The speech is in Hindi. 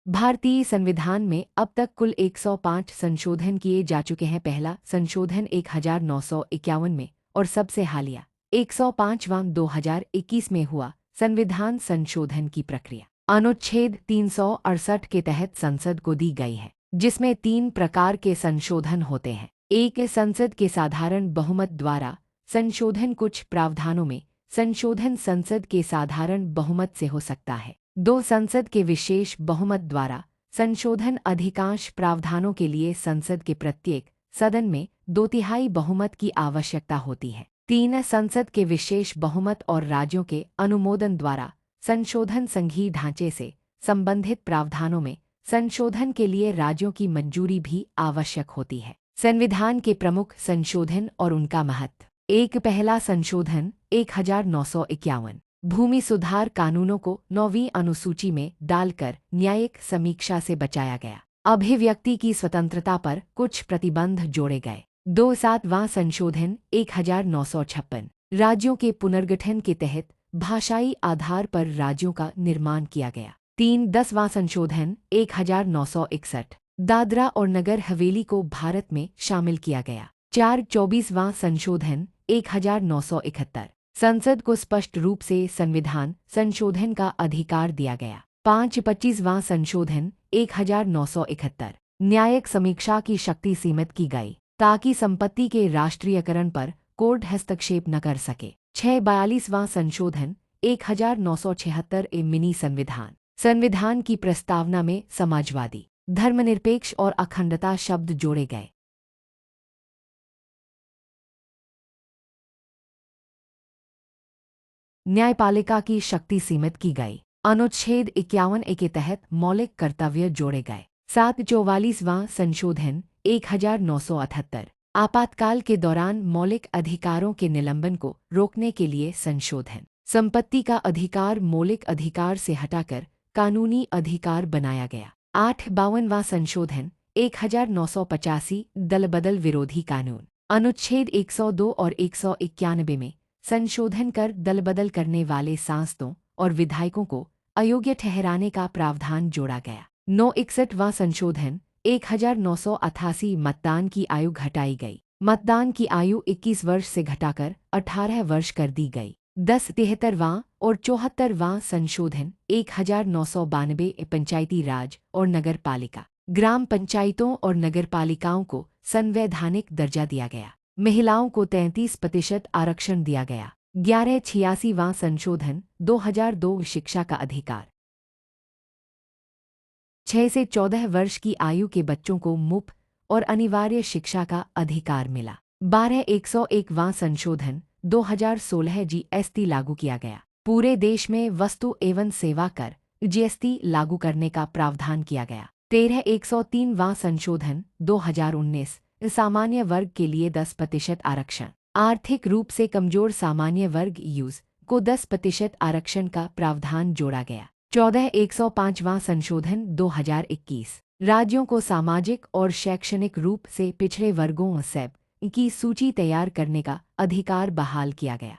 भारतीय संविधान में अब तक कुल 105 संशोधन किए जा चुके हैं। पहला संशोधन 1951 में और सबसे हालिया 105वां 2021 में हुआ। संविधान संशोधन की प्रक्रिया अनुच्छेद 368 के तहत संसद को दी गई है, जिसमें 3 प्रकार के संशोधन होते हैं। एक, संसद के साधारण बहुमत द्वारा संशोधन। कुछ प्रावधानों में संशोधन संसद के साधारण बहुमत से हो सकता है। 2, संसद के विशेष बहुमत द्वारा संशोधन। अधिकांश प्रावधानों के लिए संसद के प्रत्येक सदन में 2/3 बहुमत की आवश्यकता होती है। 3, संसद के विशेष बहुमत और राज्यों के अनुमोदन द्वारा संशोधन। संघीय ढांचे से संबंधित प्रावधानों में संशोधन के लिए राज्यों की मंजूरी भी आवश्यक होती है। संविधान के प्रमुख संशोधन और उनका महत्व। एक, पहला संशोधन 1951 भूमि सुधार कानूनों को 9वीं अनुसूची में डालकर न्यायिक समीक्षा से बचाया गया। अभिव्यक्ति की स्वतंत्रता पर कुछ प्रतिबंध जोड़े गए। 2, 7वां संशोधन 1956 राज्यों के पुनर्गठन के तहत भाषाई आधार पर राज्यों का निर्माण किया गया। 3, 10वां संशोधन 1961 दादरा और नगर हवेली को भारत में शामिल किया गया। 4, 24वां संशोधन 1971 संसद को स्पष्ट रूप से संविधान संशोधन का अधिकार दिया गया। 5, 25वां संशोधन 1971 न्यायिक समीक्षा की शक्ति सीमित की गई ताकि संपत्ति के राष्ट्रीयकरण पर कोर्ट हस्तक्षेप न कर सके। 6, 42वां संशोधन 1976 मिनी संविधान। संविधान की प्रस्तावना में समाजवादी, धर्मनिरपेक्ष और अखंडता शब्द जोड़े गए। न्यायपालिका की शक्ति सीमित की गई। अनुच्छेद 51A के तहत मौलिक कर्तव्य जोड़े गए। 7, 44वां संशोधन 1978 आपातकाल के दौरान मौलिक अधिकारों के निलंबन को रोकने के लिए संशोधन। संपत्ति का अधिकार मौलिक अधिकार से हटाकर कानूनी अधिकार बनाया गया। 8, 52वां संशोधन 1985 दलबदल विरोधी कानून। अनुच्छेद 102 और 191 में संशोधन कर दलबदल करने वाले सांसदों और विधायकों को अयोग्य ठहराने का प्रावधान जोड़ा गया। 9, 61वां संशोधन 1988 मतदान की आयु घटाई गई। मतदान की आयु 21 वर्ष से घटाकर 18 वर्ष कर दी गई। 10, 73वां और 74वां संशोधन 1992 पंचायती राज और नगर पालिका ग्राम पंचायतों और नगरपालिकाओं को संवैधानिक दर्जा दिया गया। महिलाओं को 33% आरक्षण दिया गया। 11, 86वां संशोधन 2002 शिक्षा का अधिकार। 6 से 14 वर्ष की आयु के बच्चों को मुफ्त और अनिवार्य शिक्षा का अधिकार मिला। 12, 101वां संशोधन 2016 GST लागू किया गया। पूरे देश में वस्तु एवं सेवा कर GST लागू करने का प्रावधान किया गया। 13, 103वां संशोधन 2019 सामान्य वर्ग के लिए 10% आरक्षण। आर्थिक रूप से कमजोर सामान्य वर्ग यूज को 10% आरक्षण का प्रावधान जोड़ा गया। 14, 105वां संशोधन 2021 राज्यों को सामाजिक और शैक्षणिक रूप से पिछड़े वर्गों SEB की सूची तैयार करने का अधिकार बहाल किया गया।